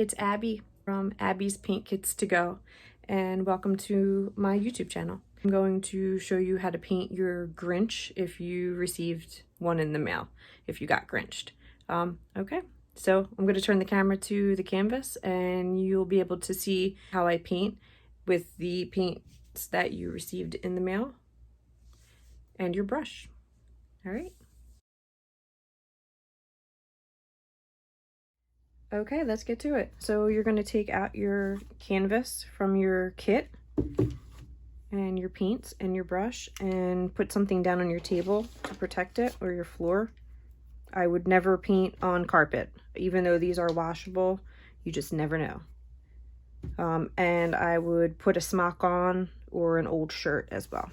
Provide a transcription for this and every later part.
it's Abby from Abby's Paint Kits to Go, and welcome to my YouTube channel. I'm going to show you how to paint your Grinch if you received one in the mail, if you got Grinched. Okay, so I'm going to turn the camera to the canvas and you'll be able to see how I paint with the paints that you received in the mail and your brush. All right. Okay, let's get to it. So you're going to take out your canvas from your kit and your paints and your brush and put something down on your table to protect it, or your floor. I would never paint on carpet, even though these are washable. You just never know. And I would put a smock on or an old shirt as well.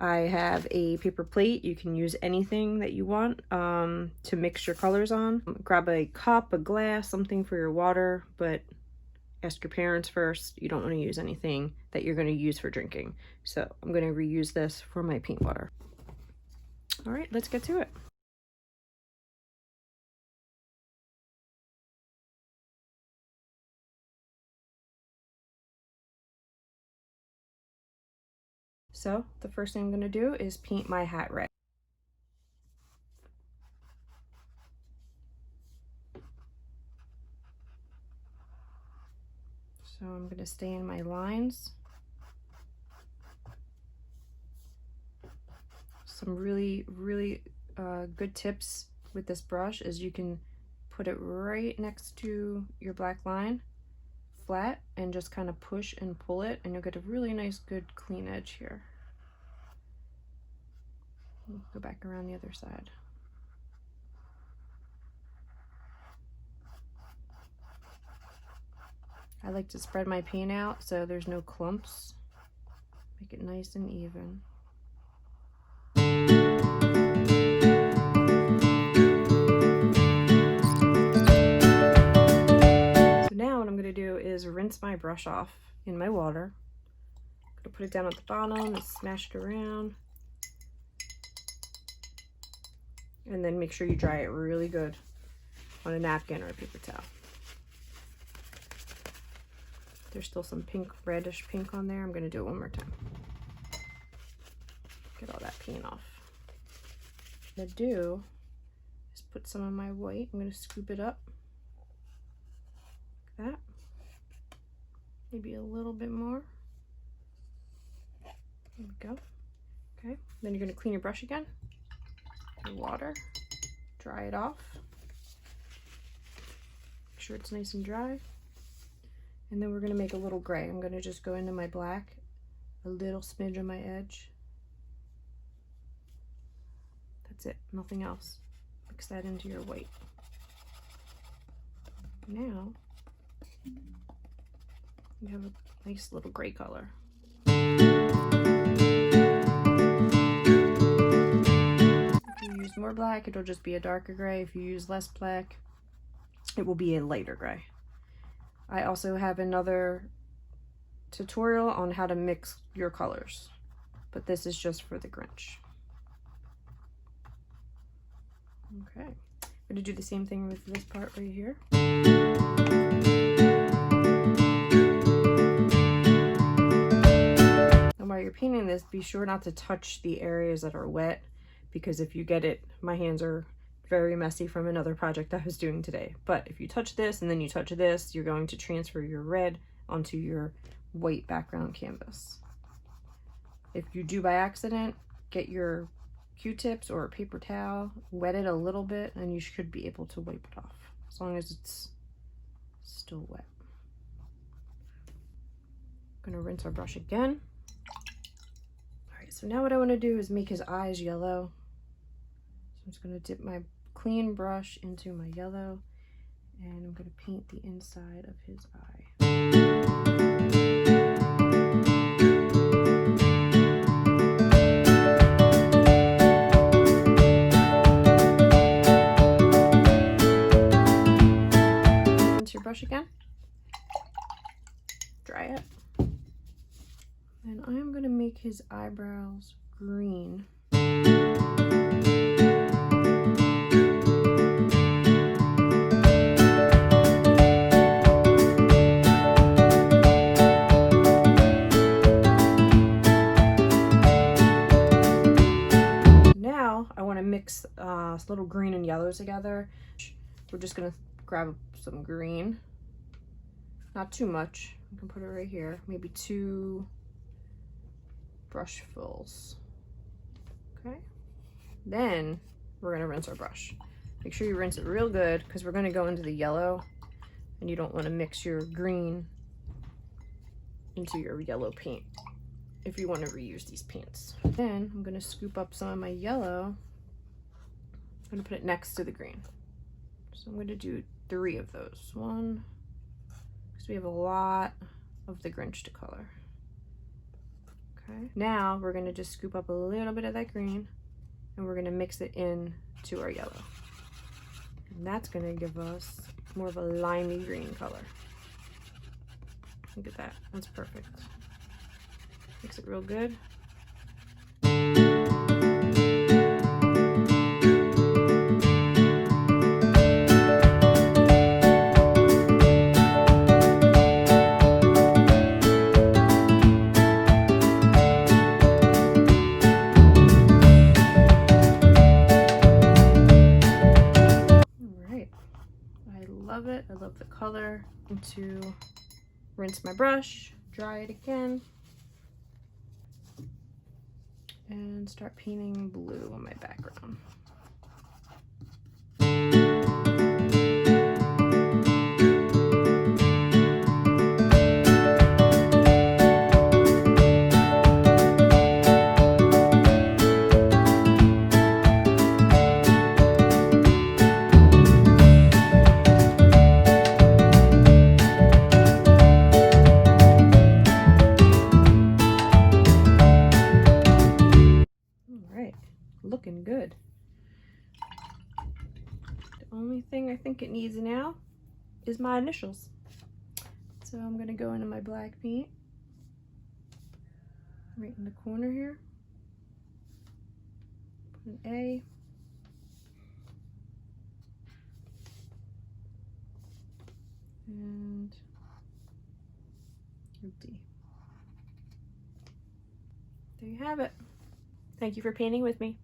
I have a paper plate. You can use anything that you want to mix your colors on. Grab a cup, a glass, something for your water, but ask your parents first. You don't want to use anything that you're going to use for drinking. So I'm going to reuse this for my paint water. All right, let's get to it. So the first thing I'm going to do is paint my hat red. So I'm going to stay in my lines. Some really good tips with this brush is you can put it right next to your black line, flat, and just kind of push and pull it, and you'll get a really nice, good, clean edge here. Go back around the other side. I like to spread my paint out so there's no clumps. Make it nice and even. So now what I'm going to do is rinse my brush off in my water. I'm going to put it down at the bottom and smash it around. And then make sure you dry it really good on a napkin or a paper towel. There's still some pink, reddish pink on there. I'm going to do it one more time. Get all that paint off. What I'm going to do is put some of my white. I'm going to scoop it up like that. Maybe a little bit more. There we go. Okay. Then you're going to clean your brush again. Your water. Dry it off. Make sure it's nice and dry. And then we're going to make a little gray. I'm going to just go into my black, a little smidge on my edge. That's it, nothing else. Mix that into your white. Now, you have a nice little gray color. If you use more black, it'll just be a darker gray. If you use less black, it will be a lighter gray. I also have another tutorial on how to mix your colors, but this is just for the Grinch. Okay, I'm going to do the same thing with this part right here. And while you're painting this, be sure not to touch the areas that are wet, because if you get it, my hands are very messy from another project I was doing today. But if you touch this and then you touch this, you're going to transfer your red onto your white background canvas. If you do by accident, get your Q-tips or a paper towel, wet it a little bit, and you should be able to wipe it off, as long as it's still wet. I'm gonna rinse our brush again. All right, so now what I wanna do is make his eyes yellow. So I'm just gonna dip my clean brush into my yellow, and I'm going to paint the inside of his eye. Rinse your brush again. Dry it. And I'm going to make his eyebrows green. mix little green and yellow together. We're just gonna grab some green, not too much. You can put it right here, maybe 2 brushfuls. Okay, then we're gonna rinse our brush. Make sure you rinse it real good because we're gonna go into the yellow and you don't want to mix your green into your yellow paint if you want to reuse these paints. Then I'm gonna scoop up some of my yellow. I'm gonna put it next to the green. So I'm gonna do 3 of those. 1, because we have a lot of the Grinch to color. Okay, now we're gonna just scoop up a little bit of that green and we're gonna mix it in to our yellow. And that's gonna give us more of a limey green color. Look at that, that's perfect. Mix it real good. I love the color. To rinse my brush, dry it again, and start painting blue on my background. Looking good. The only thing I think it needs now is my initials. So I'm gonna go into my black paint right in the corner here. Put an A. And a D. There you have it. Thank you for painting with me.